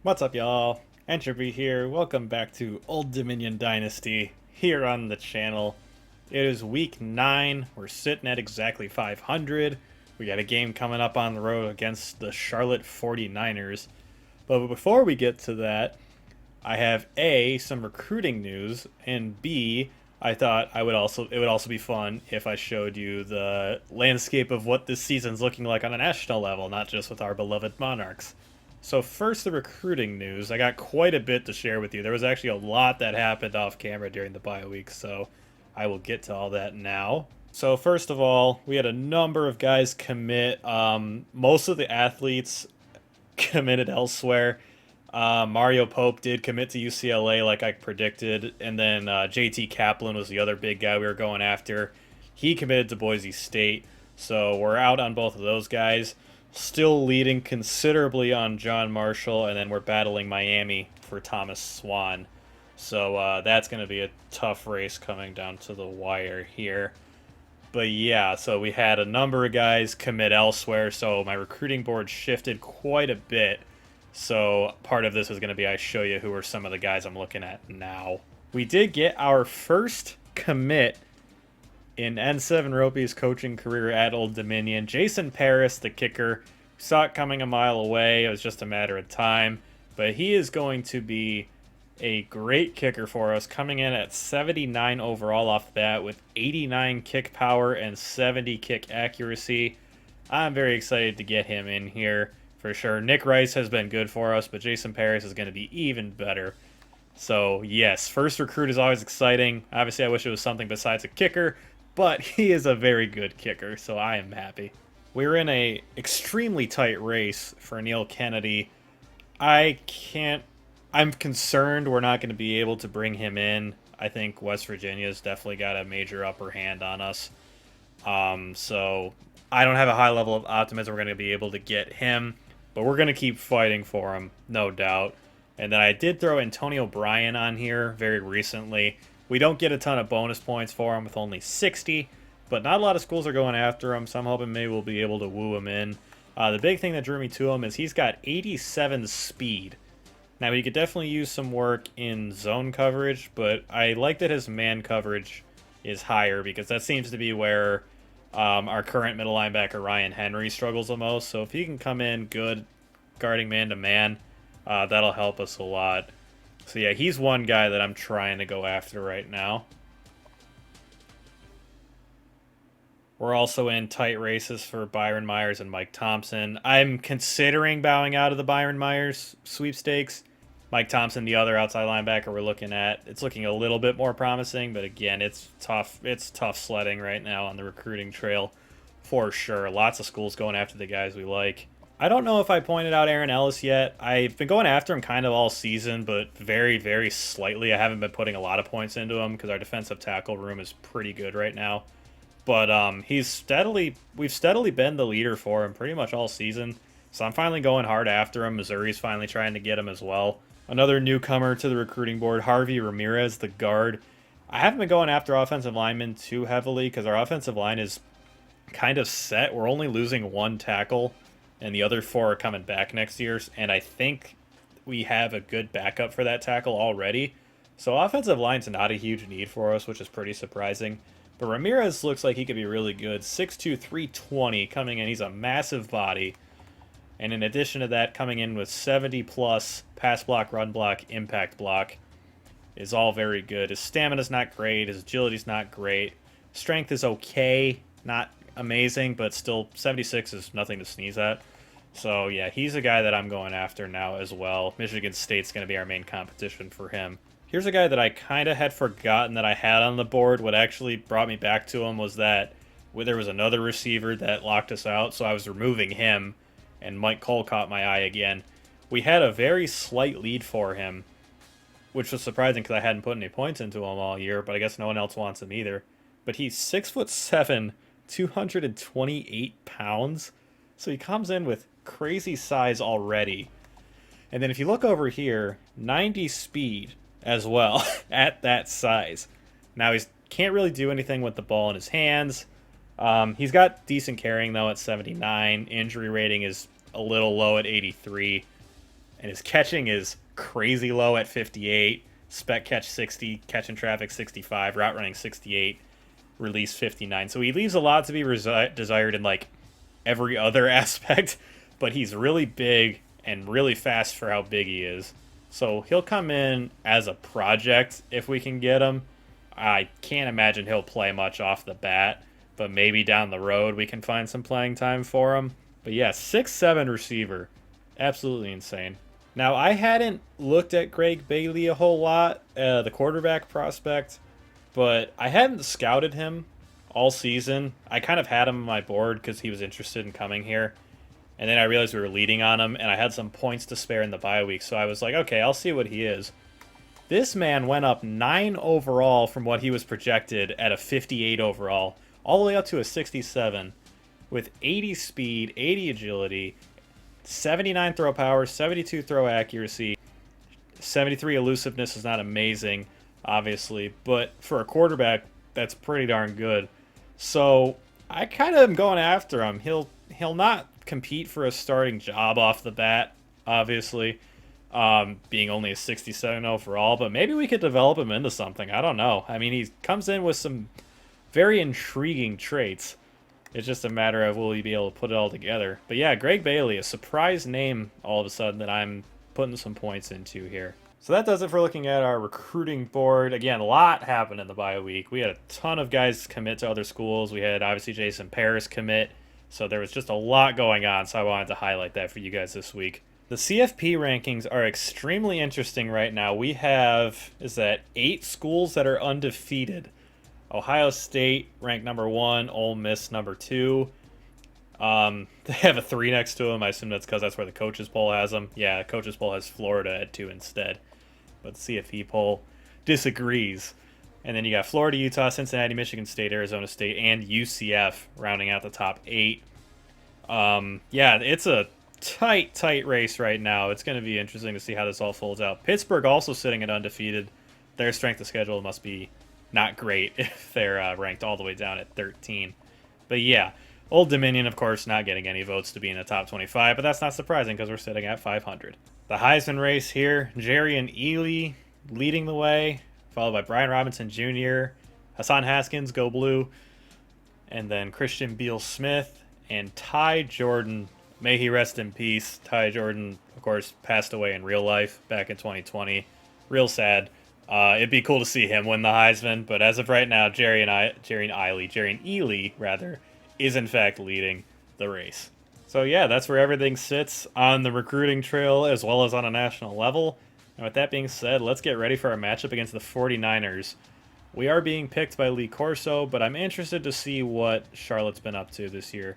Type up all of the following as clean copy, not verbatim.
What's up, y'all? Entropy here. Welcome back to Old Dominion Dynasty here on the channel. It is week 9. We're sitting at exactly 500. We got a game coming up on the road against the Charlotte 49ers. But before we get to that, I have A, some recruiting news, and B, I thought it would also be fun if I showed you the landscape of what this season's looking like on a national level, not just with our beloved Monarchs. So first, the recruiting news. I got quite a bit to share with you. There was actually a lot that happened off camera during the bye week, so I will get to all that now. So first of all, we had a number of guys commit. Most of the athletes committed elsewhere. Mario Pope did commit to UCLA like I predicted, and then JT Kaplan was the other big guy we were going after. He committed to Boise State, so we're out on both of those guys. Still leading considerably on John Marshall, and then we're battling Miami for Thomas Swan. So that's going to be a tough race coming down to the wire here. But yeah, so we had a number of guys commit elsewhere, so my recruiting board shifted quite a bit. So part of this is going to be I show you who are some of the guys I'm looking at now. We did get our first commit in N7 Ropey's coaching career at Old Dominion. Jason Paris, the kicker, saw it coming a mile away. It was just a matter of time. But he is going to be a great kicker for us, coming in at 79 overall off the bat with 89 kick power and 70 kick accuracy. I'm very excited to get him in here for sure. Nick Rice has been good for us, but Jason Paris is going to be even better. So yes, first recruit is always exciting. Obviously, I wish it was something besides a kicker, but he is a very good kicker, so I am happy. We're in a extremely tight race for Neil Kennedy. I'm concerned we're not going to be able to bring him in. I think West Virginia's definitely got a major upper hand on us. So I don't have a high level of optimism we're going to be able to get him, but we're going to keep fighting for him, no doubt. And then I did throw Antonio Bryan on here very recently. We don't get a ton of bonus points for him with only 60, but not a lot of schools are going after him, so I'm hoping maybe we'll be able to woo him in. The big thing that drew me to him is he's got 87 speed. Now, he could definitely use some work in zone coverage, but I like that his man coverage is higher because that seems to be where our current middle linebacker, Ryan Henry, struggles the most. So if he can come in good guarding man-to-man, that'll help us a lot. So yeah, he's one guy that I'm trying to go after right now. We're also in tight races for Byron Myers and Mike Thompson. I'm considering bowing out of the Byron Myers sweepstakes. Mike Thompson, the other outside linebacker we're looking at, it's looking a little bit more promising, but again, it's tough. It's tough sledding right now on the recruiting trail for sure. Lots of schools going after the guys we like. I don't know if I pointed out Aaron Ellis yet. I've been going after him kind of all season, but very, very slightly. I haven't been putting a lot of points into him because our defensive tackle room is pretty good right now. But we've steadily been the leader for him pretty much all season. So I'm finally going hard after him. Missouri's finally trying to get him as well. Another newcomer to the recruiting board, Harvey Ramirez, the guard. I haven't been going after offensive linemen too heavily because our offensive line is kind of set. We're only losing one tackle, and the other 4 are coming back next year. And I think we have a good backup for that tackle already. So offensive line's not a huge need for us, which is pretty surprising. But Ramirez looks like he could be really good. 6'2", 320 coming in. He's a massive body. And in addition to that, coming in with 70-plus pass block, run block, impact block is all very good. His stamina's not great. His agility's not great. Strength is okay. Not amazing, but still 76 is nothing to sneeze at. So, yeah, he's a guy that I'm going after now as well. Michigan State's going to be our main competition for him. Here's a guy that I kind of had forgotten that I had on the board. What actually brought me back to him was that there was another receiver that locked us out, so I was removing him, and Mike Cole caught my eye again. We had a very slight lead for him, which was surprising because I hadn't put any points into him all year, but I guess no one else wants him either. But he's 6'7", 228 pounds, so he comes in with crazy size already. And then if you look over here, 90 speed as well at that size. Now he can't really do anything with the ball in his hands. He's got decent carrying though at 79. Injury rating is a little low at 83. and his catching is crazy low at 58, spec catch 60, catch in traffic 65, route running 68, release 59. So he leaves a lot to be desired in like every other aspect, but he's really big and really fast for how big he is. So he'll come in as a project if we can get him. I can't imagine he'll play much off the bat, but maybe down the road we can find some playing time for him. But yeah, 6'7" receiver. Absolutely insane. Now, I hadn't looked at Greg Bailey a whole lot, the quarterback prospect, but I hadn't scouted him all season. I kind of had him on my board because he was interested in coming here. And then I realized we were leading on him, and I had some points to spare in the bye week. So I was like, okay, I'll see what he is. This man went up 9 overall from what he was projected at a 58 overall, all the way up to a 67, with 80 speed, 80 agility, 79 throw power, 72 throw accuracy, 73 elusiveness is not amazing, obviously, but for a quarterback, that's pretty darn good. So I kind of am going after him. He'll not compete for a starting job off the bat, obviously, being only a 67 overall, but maybe we could develop him into something. I don't know. I mean, he comes in with some very intriguing traits. It's just a matter of will he be able to put it all together. But yeah, Greg Bailey, a surprise name all of a sudden that I'm putting some points into here. So that does it for looking at our recruiting board. Again, a lot happened in the bye week. We had a ton of guys commit to other schools. We had obviously Jason Paris commit. So there was just a lot going on, so I wanted to highlight that for you guys this week. The CFP rankings are extremely interesting right now. We have, 8 schools that are undefeated. Ohio State ranked number 1, Ole Miss number 2. They have a 3 next to them. I assume that's because that's where the coaches poll has them. Yeah, the coaches poll has Florida at 2 instead. But the CFP poll disagrees. And then you got Florida, Utah, Cincinnati, Michigan State, Arizona State, and UCF rounding out the top 8. Yeah, it's a tight race right now. It's going to be interesting to see how this all folds out. Pittsburgh also sitting at undefeated. Their strength of schedule must be not great if they're ranked all the way down at 13. But yeah, Old Dominion, of course, not getting any votes to be in the top 25, but that's not surprising because we're sitting at 500. The Heisman race here, Jerry and Ely leading the way, followed by Brian Robinson Jr., Hassan Haskins, go blue, and then Christian Beal-Smith and Ty Jordan. May he rest in peace. Ty Jordan, of course, passed away in real life back in 2020. Real sad. It'd be cool to see him win the Heisman, but as of right now, Jerry and Ely, is in fact leading the race. So yeah, that's where everything sits on the recruiting trail as well as on a national level. And with that being said, let's get ready for our matchup against the 49ers. We are being picked by Lee Corso, but I'm interested to see what Charlotte's been up to this year.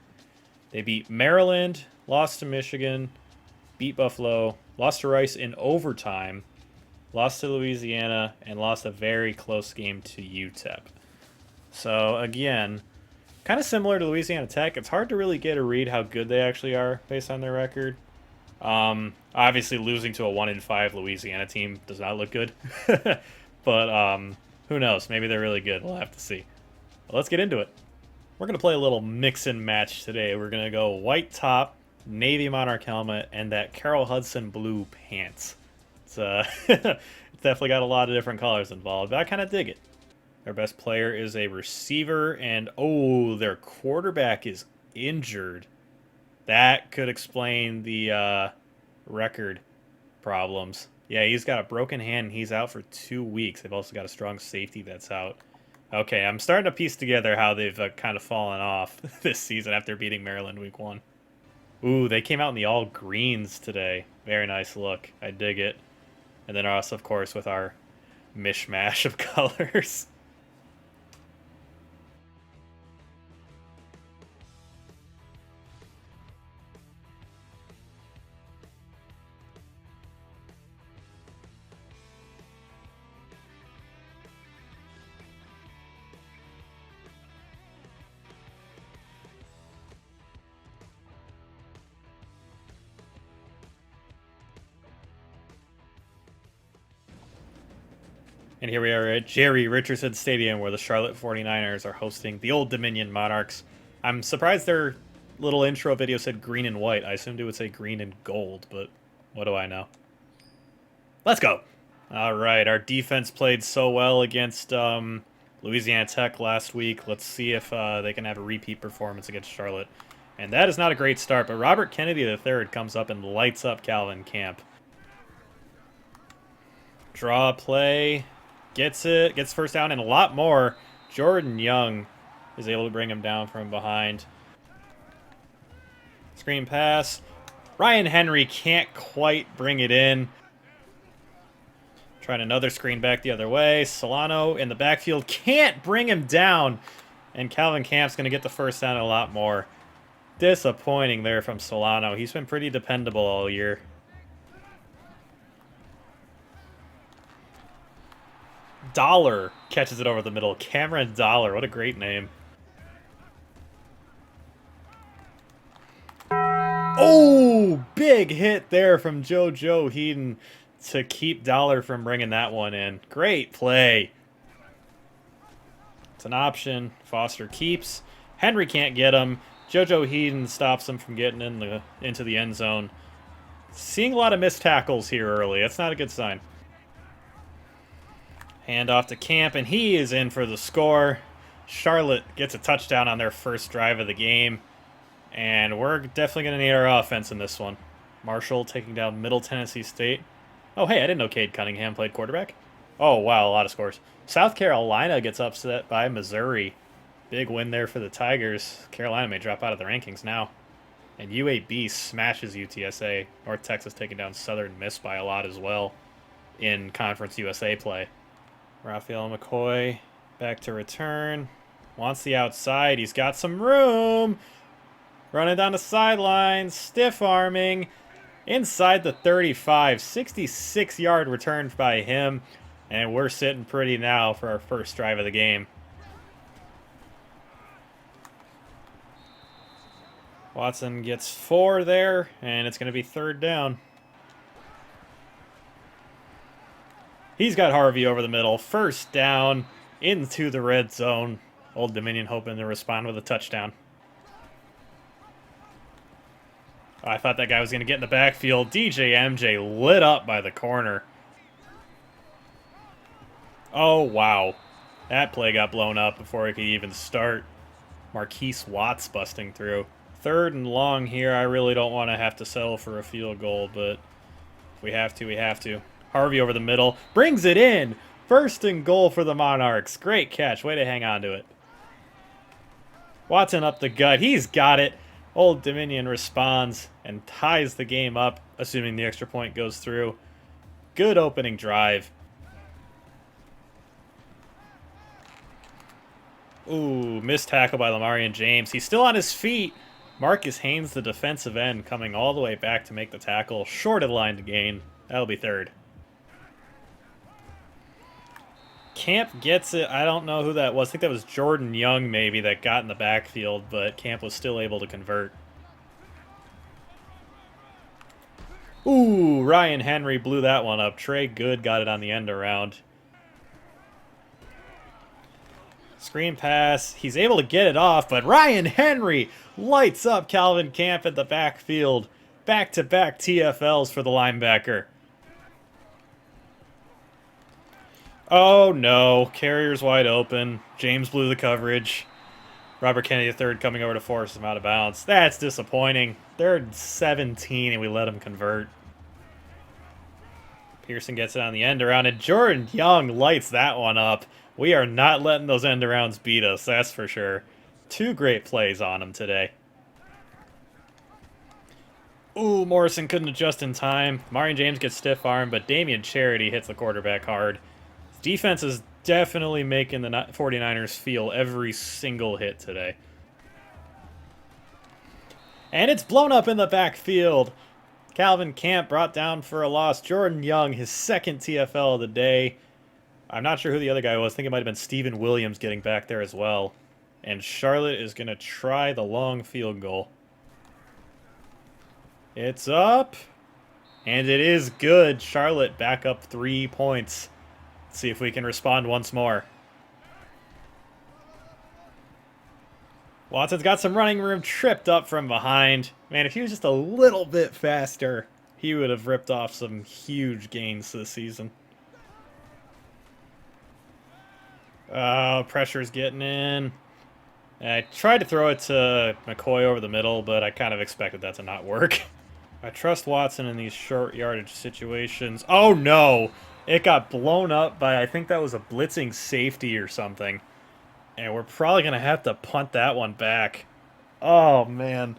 They beat Maryland, lost to Michigan, beat Buffalo, lost to Rice in overtime, lost to Louisiana, and lost a very close game to UTEP. So again, kind of similar to Louisiana Tech. It's hard to really get a read how good they actually are based on their record. Obviously, losing to a 1-5 Louisiana team does not look good. But who knows? Maybe they're really good. We'll have to see. But let's get into it. We're going to play a little mix-and match today. We're going to go white top, navy monarch helmet, and that Carroll Hudson blue pants. It's definitely got a lot of different colors involved, but I kind of dig it. Their best player is a receiver, and their quarterback is injured. That could explain the record problems. Yeah, he's got a broken hand, and he's out for 2 weeks. They've also got a strong safety that's out. Okay, I'm starting to piece together how they've kind of fallen off this season after beating Maryland week 1. Ooh, they came out in the all greens today. Very nice look. I dig it. And then also, of course, with our mishmash of colors. And here we are at Jerry Richardson Stadium where the Charlotte 49ers are hosting the Old Dominion Monarchs. I'm surprised their little intro video said green and white. I assumed it would say green and gold, but What do I know? Let's go. All right, our defense played so well against Louisiana Tech last week. Let's see if they can have a repeat performance against Charlotte. And that is not a great start, but Robert Kennedy III comes up and lights up Calvin Camp. Draw play, gets it, gets first down, and a lot more. Jordan Young is able to bring him down from behind. Screen pass. Ryan Henry can't quite bring it in. Trying another screen back the other way. Solano in the backfield can't bring him down. And Calvin Camp's going to get the first down a lot more. Disappointing there from Solano. He's been pretty dependable all year. Dollar catches it over the middle. Cameron Dollar. What a great name. Oh, big hit there from JoJo Heaton to keep Dollar from bringing that one in. Great play. It's an option. Foster keeps. Henry can't get him. JoJo Heaton stops him from getting into the end zone. Seeing a lot of missed tackles here early. That's not a good sign. Hand off to Camp, and he is in for the score. Charlotte gets a touchdown on their first drive of the game. And we're definitely going to need our offense in this one. Marshall taking down Middle Tennessee State. Oh, hey, I didn't know Cade Cunningham played quarterback. Oh, wow, a lot of scores. South Carolina gets upset by Missouri. Big win there for the Tigers. Carolina may drop out of the rankings now. And UAB smashes UTSA. North Texas taking down Southern Miss by a lot as well in Conference USA play. Raphael McCoy back to return. Wants the outside. He's got some room. Running down the sidelines. Stiff arming. Inside the 35. 66-yard return by him. And we're sitting pretty now for our first drive of the game. Watson gets 4 there, and it's going to be third down. He's got Harvey over the middle. First down into the red zone. Old Dominion hoping to respond with a touchdown. I thought that guy was going to get in the backfield. DJ MJ lit up by the corner. Oh, wow. That play got blown up before it could even start. Marquise Watts busting through. Third and long here. I really don't want to have to settle for a field goal, but we have to, we have to. Harvey over the middle. Brings it in. First and goal for the Monarchs. Great catch. Way to hang on to it. Watson up the gut. He's got it. Old Dominion responds and ties the game up, assuming the extra point goes through. Good opening drive. Ooh, missed tackle by Lamarian James. He's still on his feet. Marcus Haynes, the defensive end, coming all the way back to make the tackle. Short of the line to gain. That'll be third. Camp gets it. I don't know who that was. I think that was Jordan Young maybe that got in the backfield, but Camp was still able to convert. Ooh, Ryan Henry blew that one up. Trey Good got it on the end around. Screen pass. He's able to get it off, but Ryan Henry lights up Calvin Camp at the backfield. Back-to-back TFLs for the linebacker. Oh, no. Carrier's wide open. James blew the coverage. Robert Kennedy III coming over to force him out of bounds. That's disappointing. They're 17, and we let him convert. Pearson gets it on the end around, and Jordan Young lights that one up. We are not letting those end arounds beat us, that's for sure. 2 great plays on him today. Ooh, Morrison couldn't adjust in time. Marion James gets stiff arm, but Damian Charity hits the quarterback hard. Defense is definitely making the 49ers feel every single hit today. And it's blown up in the backfield. Calvin Camp brought down for a loss. Jordan Young, his second TFL of the day. I'm not sure who the other guy was. I think it might have been Steven Williams getting back there as well. And Charlotte is going to try the long field goal. It's up. And it is good. Charlotte back up 3 points. Let's see if we can respond once more. Watson's got some running room, tripped up from behind. Man, if he was just a little bit faster, he would have ripped off some huge gains this season. Pressure's getting in. I tried to throw it to McCoy over the middle, but I kind of expected that to not work. I trust Watson in these short yardage situations. Oh no! It got blown up by, I think that was a blitzing safety or something. And we're probably going to have to punt that one back. Oh, man.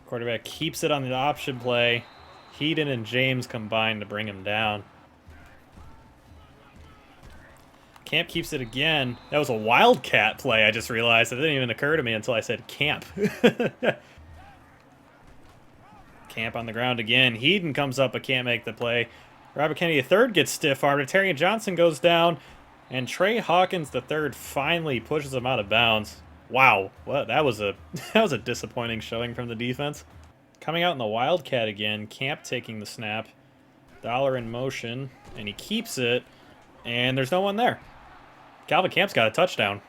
Quarterback keeps it on the option play. Heaton and James combine to bring him down. Camp keeps it again. That was a wildcat play, I just realized. It didn't even occur to me until I said camp. Camp on the ground again. Heaton comes up but can't make the play. Robert Kennedy III gets stiff-armed. Terry Johnson goes down. And Trey Hawkins III finally pushes him out of bounds. Wow, what that was a disappointing showing from the defense. Coming out in the Wildcat again, Camp taking the snap. Dollar in motion, and he keeps it, and there's no one there. Calvin Camp's got a touchdown.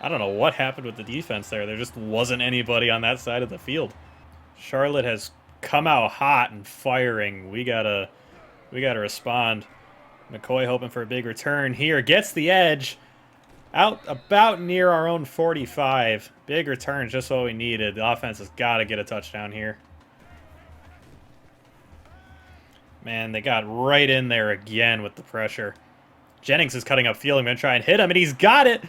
I don't know what happened with the defense there. There just wasn't anybody on that side of the field. Charlotte has come out hot and firing. We gotta respond. McCoy hoping for a big return here. Gets the edge. Out about near our own 45. Big return, just what we needed. The offense has got to get a touchdown here. Man, they got right in there again with the pressure. Jennings is cutting up field. I'm going to try and hit him, and he's got it.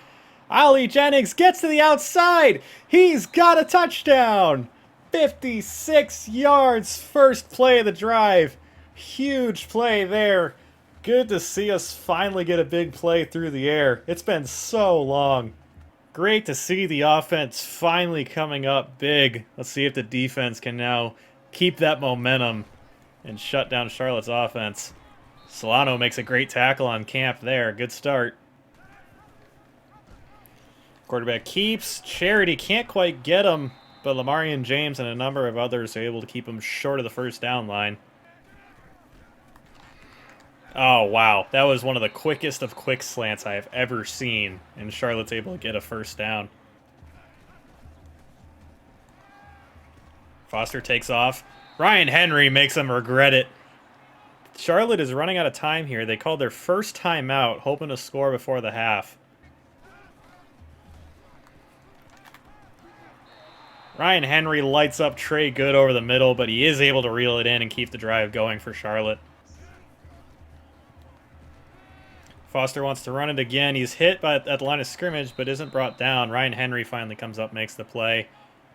Ollie Jennings gets to the outside. He's got a touchdown. 56 yards, first play of the drive. Huge play there. Good to see us finally get a big play through the air. It's been so long. Great to see the offense finally coming up big. Let's see if the defense can now keep that momentum and shut down Charlotte's offense. Solano makes a great tackle on Camp there. Good start. Quarterback keeps. Charity can't quite get him, but Lamarian James and a number of others are able to keep him short of the first down line. Oh, wow. That was one of the quickest of quick slants I have ever seen, and Charlotte's able to get a first down. Foster takes off. Ryan Henry makes him regret it. Charlotte is running out of time here. They called their first timeout, hoping to score before the half. Ryan Henry lights up Trey Good over the middle, but he is able to reel it in and keep the drive going for Charlotte. Foster wants to run it again. He's hit at the line of scrimmage, but isn't brought down. Ryan Henry finally comes up, makes the play,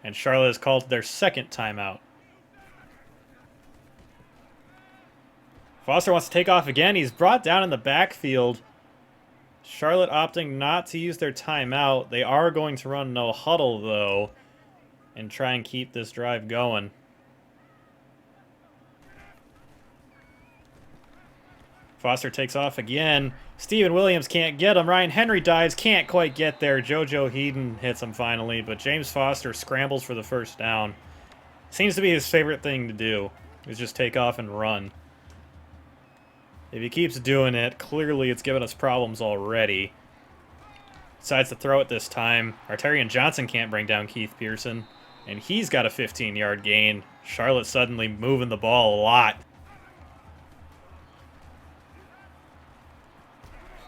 and Charlotte has called their second timeout. Foster wants to take off again. He's brought down in the backfield. Charlotte opting not to use their timeout. They are going to run no huddle, though, and try and keep this drive going. Foster takes off again. Steven Williams can't get him. Ryan Henry dives, can't quite get there. JoJo Heaton hits him finally, but James Foster scrambles for the first down. Seems to be his favorite thing to do, is just take off and run. If he keeps doing it, clearly it's given us problems already. Decides to throw it this time. Arterian Johnson can't bring down Keith Pearson, and he's got a 15-yard gain. Charlotte suddenly moving the ball a lot.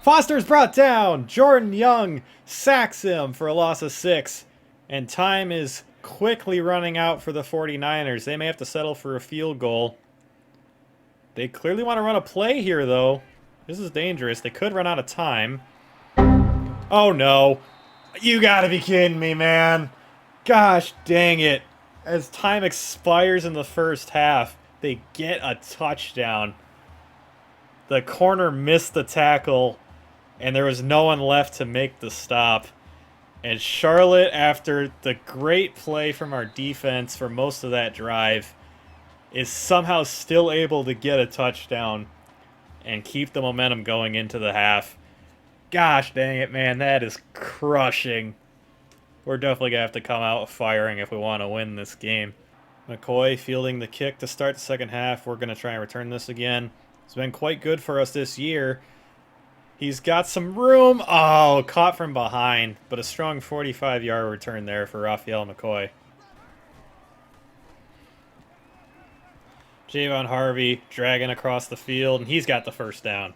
Foster's brought down. Jordan Young sacks him for a loss of 6. And time is quickly running out for the 49ers. They may have to settle for a field goal. They clearly want to run a play here, though. This is dangerous. They could run out of time. Oh, no. You gotta be kidding me, man. Gosh dang it. As time expires in the first half, they get a touchdown. The corner missed the tackle, and there was no one left to make the stop. And Charlotte, after the great play from our defense for most of that drive, is somehow still able to get a touchdown and keep the momentum going into the half. Gosh dang it, man. That is crushing. We're definitely going to have to come out firing if we want to win this game. McCoy fielding the kick to start the second half. We're going to try and return this again. It's been quite good for us this year. He's got some room. Oh, caught from behind. But a strong 45-yard return there for Raphael McCoy. Javon Harvey dragging across the field, and he's got the first down.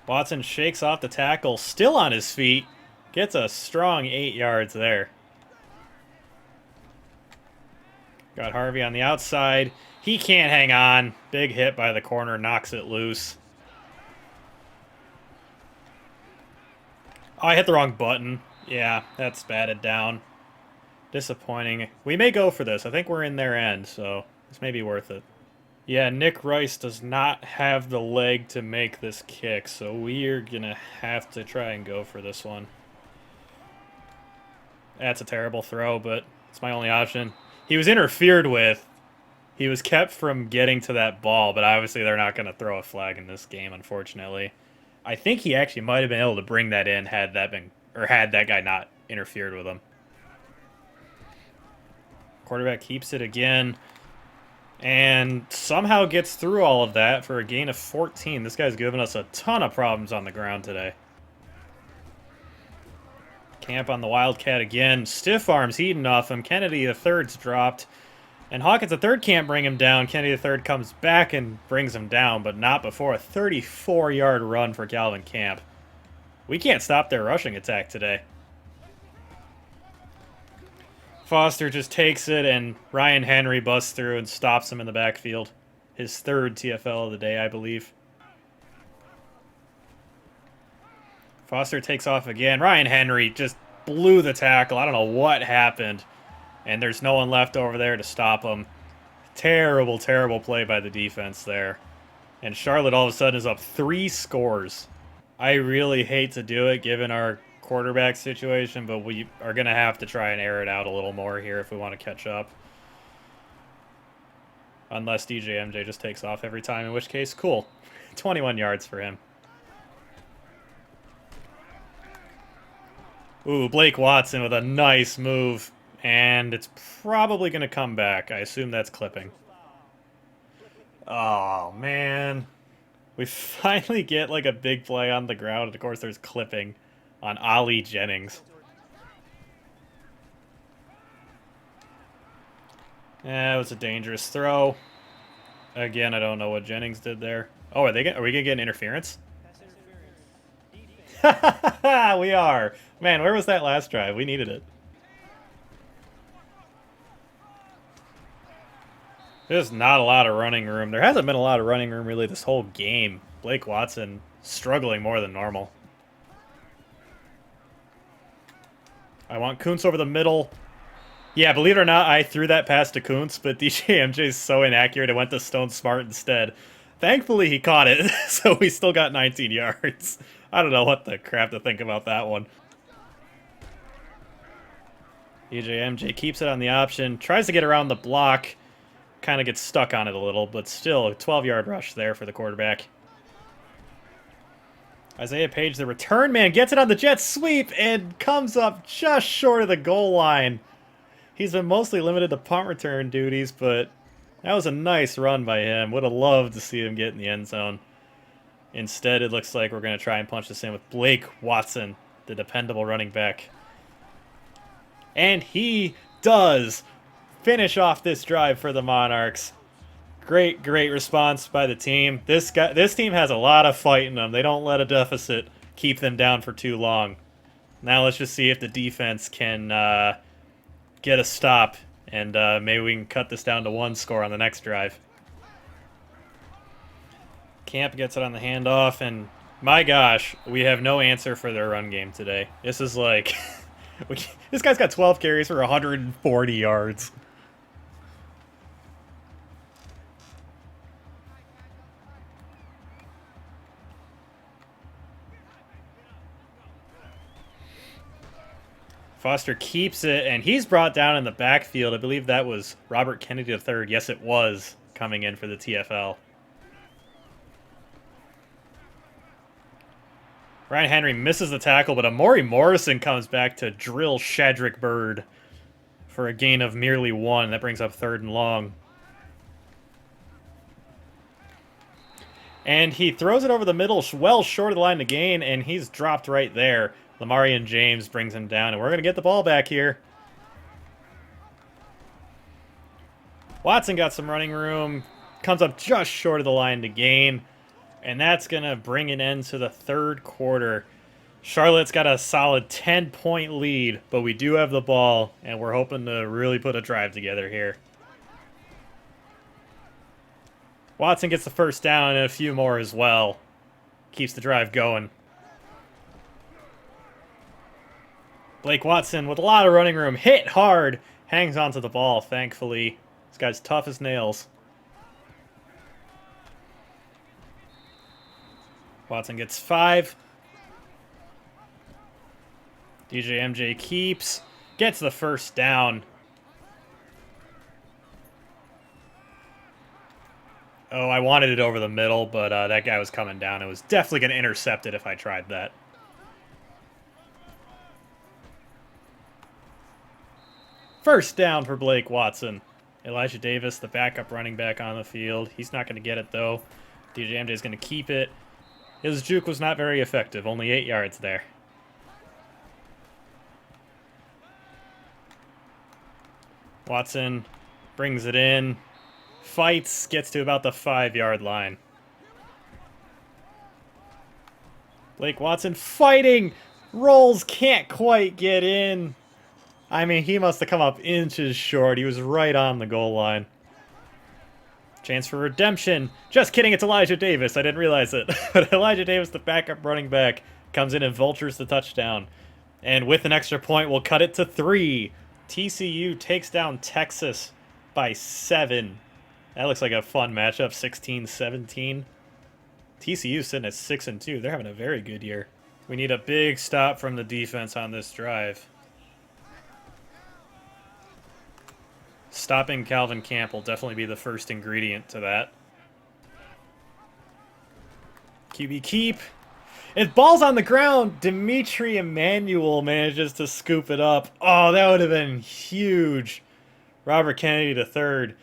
Watson shakes off the tackle, still on his feet. Gets a strong 8 yards there. Got Harvey on the outside. He can't hang on. Big hit by the corner, knocks it loose. Oh, I hit the wrong button. Yeah, that's batted down. Disappointing. We may go for this. I think we're in their end, so this may be worth it. Yeah, Nick Rice does not have the leg to make this kick, so we are going to have to try and go for this one. That's a terrible throw, but it's my only option. He was interfered with. He was kept from getting to that ball, but obviously they're not going to throw a flag in this game, unfortunately. I think he actually might have been able to bring that in had that guy not interfered with him. Quarterback keeps it again and somehow gets through all of that for a gain of 14. This guy's given us a ton of problems on the ground today. Camp on the Wildcat again. Stiff arms eating off him. Kennedy III's dropped. And Hawkins III can't bring him down. Kennedy III comes back and brings him down, but not before a 34-yard run for Calvin Camp. We can't stop their rushing attack today. Foster just takes it, and Ryan Henry busts through and stops him in the backfield. His third TFL of the day, I believe. Foster takes off again. Ryan Henry just blew the tackle. I don't know what happened. And there's no one left over there to stop him. Terrible, terrible play by the defense there. And Charlotte all of a sudden is up 3 scores. I really hate to do it given our quarterback situation, but we are going to have to try and air it out a little more here if we want to catch up. Unless DJMJ just takes off every time, in which case, cool. 21 yards for him. Ooh, Blake Watson with a nice move. And it's probably going to come back. I assume that's clipping. Oh, man. We finally get like a big play on the ground. And of course, there's clipping on Ali Jennings. That was a dangerous throw. Again, I don't know what Jennings did there. Oh, are we going to get an interference? We are. Man, where was that last drive? We needed it. There's not a lot of running room. There hasn't been a lot of running room really this whole game. Blake Watson struggling more than normal. I want Kuntz over the middle. Yeah, believe it or not, I threw that pass to Kuntz, but DJMJ is so inaccurate, it went to Stone Smart instead. Thankfully, he caught it, so we still got 19 yards. I don't know what the crap to think about that one. DJMJ keeps it on the option, tries to get around the block. Kind of gets stuck on it a little, but still a 12-yard rush there for the quarterback. Isaiah Page, the return man, gets it on the jet sweep and comes up just short of the goal line. He's been mostly limited to punt return duties, but that was a nice run by him. Would have loved to see him get in the end zone. Instead, it looks like we're going to try and punch this in with Blake Watson, the dependable running back. And he does finish off this drive for the Monarchs. Great, great response by the team. This team has a lot of fight in them. They don't let a deficit keep them down for too long. Now let's just see if the defense can get a stop, and maybe we can cut this down to 1 score on the next drive. Camp gets it on the handoff, and my gosh, we have no answer for their run game today. This is like... this guy's got 12 carries for 140 yards. Foster keeps it, and he's brought down in the backfield. I believe that was Robert Kennedy III. Yes, it was, coming in for the TFL. Ryan Henry misses the tackle, but Amori Morrison comes back to drill Shadrick Bird for a gain of merely 1. That brings up 3rd and long. And he throws it over the middle, well short of the line to gain, and he's dropped right there. Lamarian James brings him down, and we're going to get the ball back here. Watson got some running room. Comes up just short of the line to gain. And that's going to bring an end to the third quarter. Charlotte's got a solid 10-point lead, but we do have the ball, and we're hoping to really put a drive together here. Watson gets the first down and a few more as well. Keeps the drive going. Blake Watson with a lot of running room. Hit hard. Hangs onto the ball, thankfully. This guy's tough as nails. Watson gets 5. DJ MJ keeps. Gets the first down. Oh, I wanted it over the middle, but that guy was coming down. It was definitely going to intercept it if I tried that. First down for Blake Watson. Elijah Davis, the backup running back on the field. He's not going to get it, though. DJ MJ is going to keep it. His juke was not very effective. Only 8 yards there. Watson brings it in. Fights, gets to about the 5-yard line. Blake Watson fighting! Rolls, can't quite get in. I mean, he must have come up inches short. He was right on the goal line. Chance for redemption. Just kidding, it's Elijah Davis. I didn't realize it. But Elijah Davis, the backup running back, comes in and vultures the touchdown. And with an extra point, we'll cut it to 3. TCU takes down Texas by 7. That looks like a fun matchup, 16-17. TCU sitting at 6-2. They're having a very good year. We need a big stop from the defense on this drive. Stopping Calvin Camp will definitely be the first ingredient to that. QB keep. It ball's on the ground. Dimitri Emmanuel manages to scoop it up. Oh, that would have been huge. Robert Kennedy III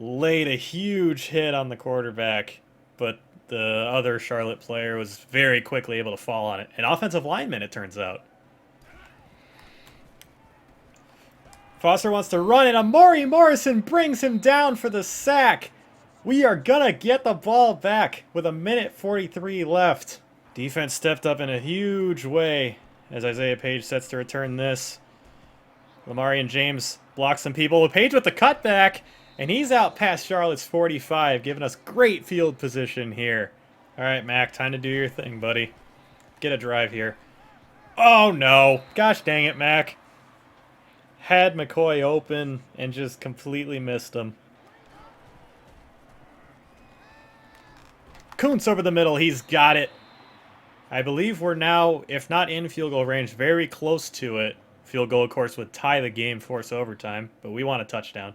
laid a huge hit on the quarterback, but the other Charlotte player was very quickly able to fall on it. An offensive lineman, it turns out. Foster wants to run, and Amari Morrison brings him down for the sack. We are gonna get the ball back with 1:43 left. Defense stepped up in a huge way as Isaiah Page sets to return this. Lamarian James blocks some people. Page with the cutback, and he's out past Charlotte's 45, giving us great field position here. All right, Mac, time to do your thing, buddy. Get a drive here. Oh, no. Gosh dang it, Mac. Had McCoy open and just completely missed him. Kuntz over the middle. He's got it. I believe we're now, if not in field goal range, very close to it. Field goal, of course, would tie the game, force overtime, but we want a touchdown.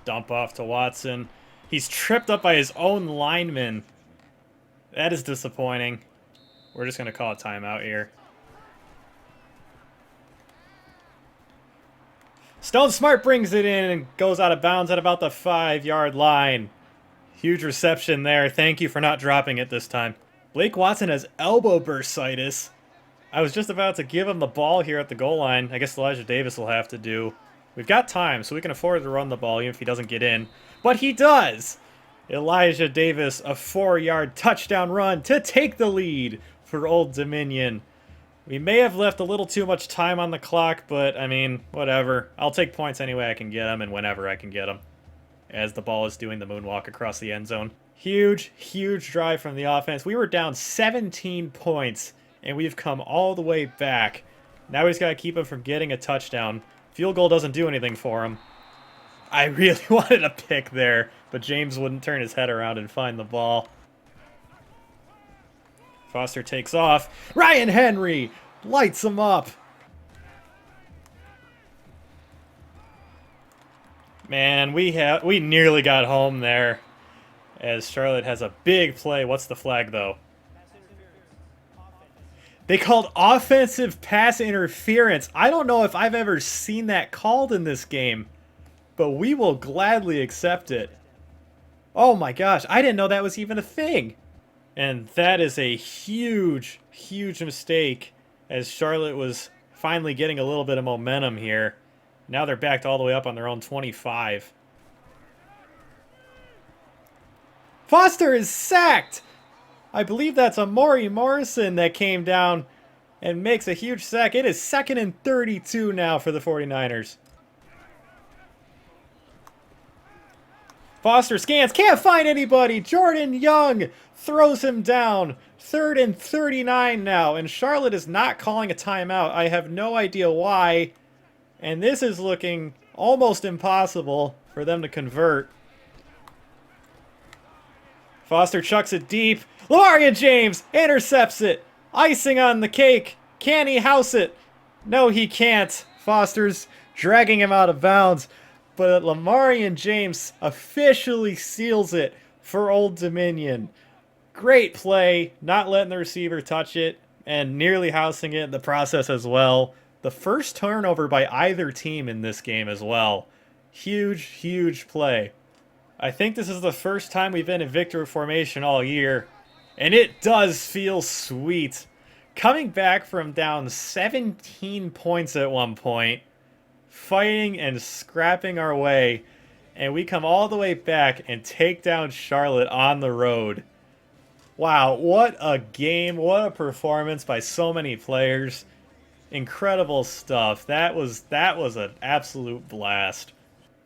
Dump off to Watson. He's tripped up by his own lineman. That is disappointing. We're just going to call a timeout here. Stone Smart brings it in and goes out of bounds at about the 5-yard line. Huge reception there. Thank you for not dropping it this time. Blake Watson has elbow bursitis. I was just about to give him the ball here at the goal line. I guess Elijah Davis will have to do. We've got time, so we can afford to run the ball even if he doesn't get in. But he does! Elijah Davis, a 4-yard touchdown run to take the lead for Old Dominion. We may have left a little too much time on the clock, but, I mean, whatever. I'll take points any way I can get them and whenever I can get them. As the ball is doing the moonwalk across the end zone. Huge, huge drive from the offense. We were down 17 points, and we've come all the way back. Now he's got to keep him from getting a touchdown. Field goal doesn't do anything for him. I really wanted a pick there, but James wouldn't turn his head around and find the ball. Foster takes off. Ryan Henry lights him up. Man, we nearly got home there as Charlotte has a big play. What's the flag, though? They called offensive pass interference. I don't know if I've ever seen that called in this game, but we will gladly accept it. Oh my gosh, I didn't know that was even a thing. And that is a huge, huge mistake as Charlotte was finally getting a little bit of momentum here. Now they're backed all the way up on their own 25. Foster is sacked! I believe that's Amari Morrison that came down and makes a huge sack. It is 2nd and 32 now for the 49ers. Foster scans, can't find anybody. Jordan Young throws him down. 3rd and 39 now, and Charlotte is not calling a timeout. I have no idea why, and this is looking almost impossible for them to convert. Foster chucks it deep. Lamarian James intercepts it. Icing on the cake. Can he house it? No, he can't. Foster's dragging him out of bounds. But Lamarian James officially seals it for Old Dominion. Great play, not letting the receiver touch it, and nearly housing it in the process as well. The first turnover by either team in this game as well. Huge, huge play. I think this is the first time we've been in victory formation all year, and it does feel sweet. Coming back from down 17 points at one point, fighting and scrapping our way, and we come all the way back and take down Charlotte on the road. Wow, what a game, what a performance by so many players. Incredible stuff. That was an absolute blast.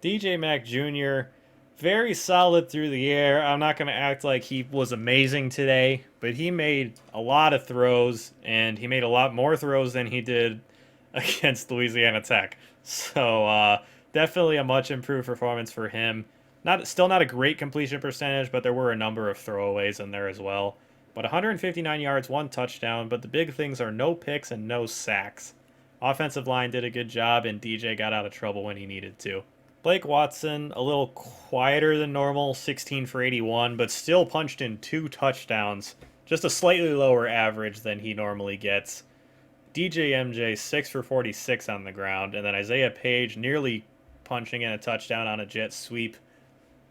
DJ Mack Jr., very solid through the air. I'm not going to act like he was amazing today, but he made a lot of throws, and he made a lot more throws than he did against Louisiana Tech. So definitely a much improved performance for him. Still not a great completion percentage, but there were a number of throwaways in there as well. But 159 yards, 1 touchdown, but the big things are no picks and no sacks. Offensive line did a good job, and DJ got out of trouble when he needed to. Blake Watson, a little quieter than normal, 16 for 81, but still punched in 2 touchdowns. Just a slightly lower average than he normally gets. DJ MJ, 6 for 46 on the ground, and then Isaiah Page nearly punching in a touchdown on a jet sweep.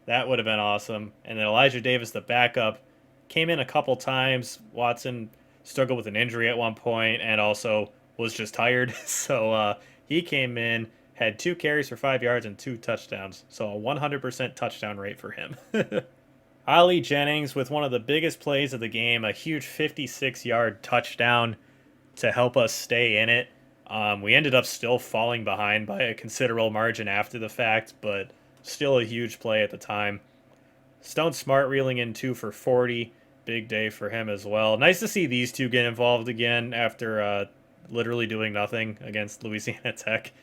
That would have been awesome. And then Elijah Davis, the backup, came in a couple times. Watson struggled with an injury at one point and also was just tired. So he came in, had 2 carries for 5 yards and 2 touchdowns. So a 100% touchdown rate for him. Ali Jennings with one of the biggest plays of the game, a huge 56-yard touchdown to help us stay in it. We ended up still falling behind by a considerable margin after the fact, but still a huge play at the time. Stone Smart reeling in 2 for 40. Big day for him as well. Nice to see these two get involved again after literally doing nothing against Louisiana Tech.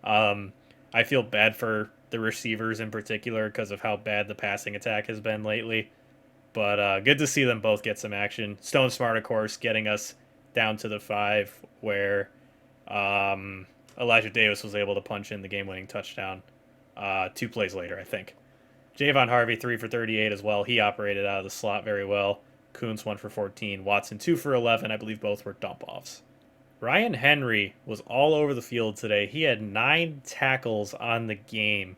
I feel bad for the receivers in particular because of how bad the passing attack has been lately. But good to see them both get some action. Stone Smart, of course, getting us down to the 5 where Elijah Davis was able to punch in the game-winning touchdown 2 plays later, I think. Javon Harvey, 3 for 38 as well. He operated out of the slot very well. Kuntz, 1 for 14. Watson, 2 for 11. I believe both were dump-offs. Ryan Henry was all over the field today. He had 9 tackles on the game.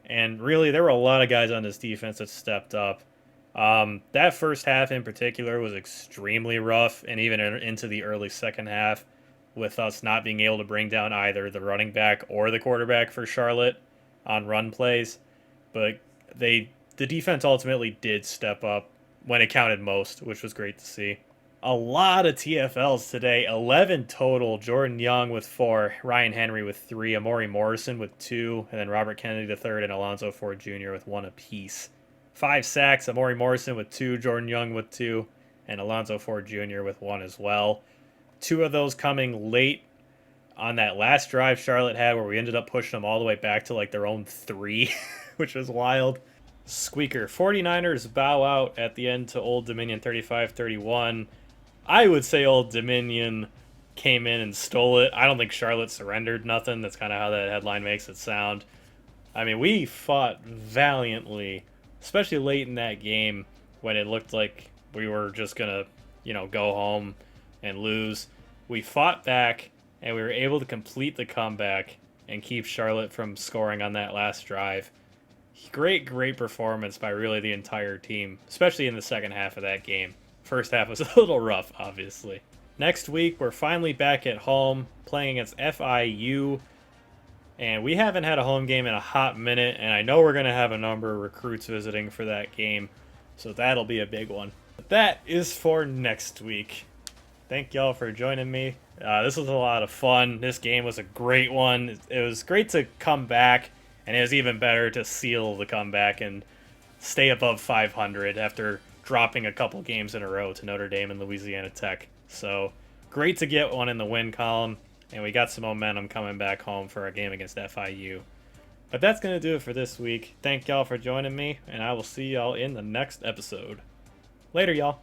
And really, there were a lot of guys on this defense that stepped up. That first half in particular was extremely rough, and even into the early second half, with us not being able to bring down either the running back or the quarterback for Charlotte on run plays. But the defense ultimately did step up when it counted most, which was great to see. A lot of TFLs today, 11 total. Jordan Young with 4, Ryan Henry with 3, Amari Morrison with 2, and then Robert Kennedy III and Alonzo Ford Jr. with 1 apiece. 5 sacks, Amari Morrison with 2, Jordan Young with 2, and Alonzo Ford Jr. with 1 as well. 2 of those coming late on that last drive Charlotte had where we ended up pushing them all the way back to like their own 3, which was wild. Squeaker. 49ers bow out at the end to Old Dominion 35-31. I would say Old Dominion came in and stole it. I don't think Charlotte surrendered nothing. That's kind of how that headline makes it sound. I mean, we fought valiantly, especially late in that game when it looked like we were just going to, go home and lose. We fought back, and we were able to complete the comeback and keep Charlotte from scoring on that last drive. Great performance by really the entire team, especially in the second half of that game. First half was a little rough, obviously. Next week, we're finally back at home playing against FIU. And we haven't had a home game in a hot minute, and I know we're going to have a number of recruits visiting for that game, so that'll be a big one. But that is for next week. Thank y'all for joining me. This was a lot of fun. This game was a great one. It was great to come back, and it was even better to seal the comeback and stay above 500 after dropping a couple games in a row to Notre Dame and Louisiana Tech. So great to get one in the win column. And we got some momentum coming back home for our game against FIU. But that's going to do it for this week. Thank y'all for joining me, and I will see y'all in the next episode. Later, y'all.